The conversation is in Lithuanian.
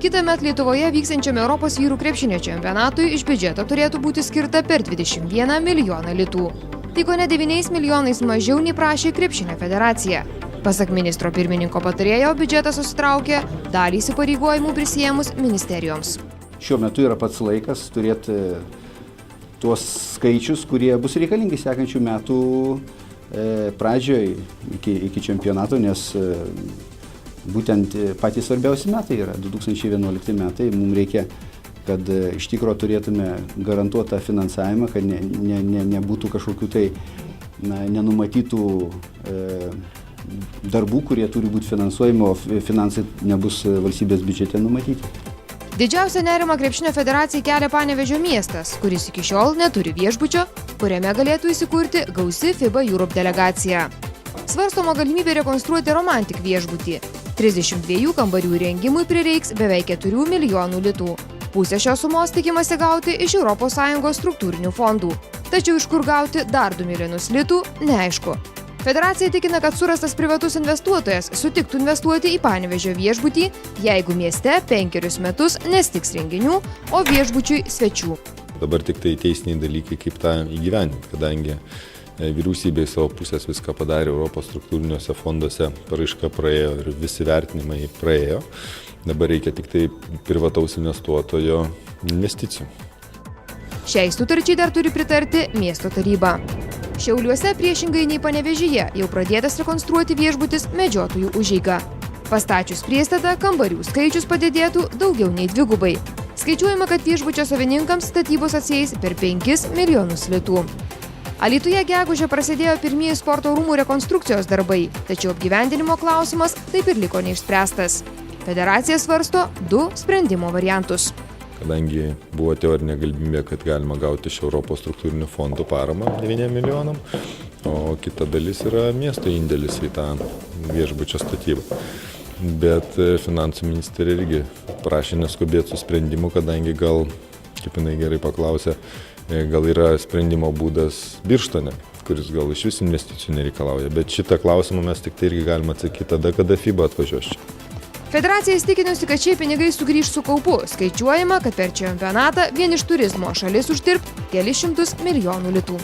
Kitąmet Lietuvoje vyksiančiame Europos vyrų krepšinio čempionatui iš biudžeto turėtų būti skirta per 21 milijoną litų. Tai kone 9 milijonais mažiau nei prašė krepšinio federacija. Pasak ministro pirmininko patarėjo, biudžetas susitraukė dalį įsipareigojimų prisijėmus ministerijoms. Šiuo metu yra pats laikas turėti tuos skaičius, kurie bus reikalingi sekančių metų pradžioje iki čempionato, nes būtent patys svarbiausi metai yra 2011 metai. Mums reikia, kad iš tikro turėtume garantuotą finansavimą, kad nebūtų kažkokių tai nenumatytų darbų, kurie turi būti finansuojami, o finansai nebus valstybės biudžete numatyti. Didžiausia nerima krepšinio federacijai kelia Panevėžio miestas, kuris iki šiol neturi viešbučio, kuriame galėtų įsikurti gausi FIBA Europe delegacija. Svarstoma galimybė rekonstruoti Romantik viešbutį. 32 kambarių įrengimui prireiks beveik 4 milijonų litų. Pusę šios sumos tikimasi gauti iš ES struktūrinių fondų. Tačiau iš kur gauti dar 2 milijonus litų, neaišku. Federacija tikina, kad surastas privatus investuotojas sutiktų investuoti į Panevėžio viešbutį, jeigu mieste 5 metus nestigs renginių, o viešbučiui svečių. Dabar tik tai teisiniai dalykai, kaip tą įgyvendinti, kadangi vyriausybė savo pusės viską padarė Europos struktūriniuose fonduose, paraiška praėjo ir visi vertinimai praėjo. Dabar reikia tik tai privataus investuotojo investicijų. Šiai sutarčiai dar turi pritarti miesto taryba. Šiauliuose priešingai nei Panevėžyje jau pradėtas rekonstruoti viešbutis Medžiotojų užeiga. Pastačius priestatą, kambarių skaičius padidėtų daugiau nei 2. Skaičiuojama, kad viešbučio savininkams statybos atsieis per 5 milijonus litų. Alytuje gegužę prasidėjo pirmieji sporto rūmų rekonstrukcijos darbai, tačiau apgyvendinimo klausimas taip ir liko neišspręstas. Federacija svarsto 2 sprendimo variantus. Kadangi buvo teorinė galimybė, kad galima gauti iš Europos struktūrinių fondų paramą 9 milijonam, o kita dalis yra miesto indėlis į tą viešbučio statybą. Bet finansų ministerija irgi prašė neskubėti su sprendimu, kadangi gal, kaip jinai gerai paklausė, gal yra sprendimo būdas Birštone, kuris gal iš vis investicijų nereikalauja. Bet šitą klausimą mes tik tai irgi galime atsakyti tada, kada FIBA atvažiuos čia. Federacija įstikinusi, kad šie pinigai sugrįž su kaupu. Skaičiuojama, kad per čempionatą vien iš turizmo šalis uždirbs kelius šimtus milijonų litų.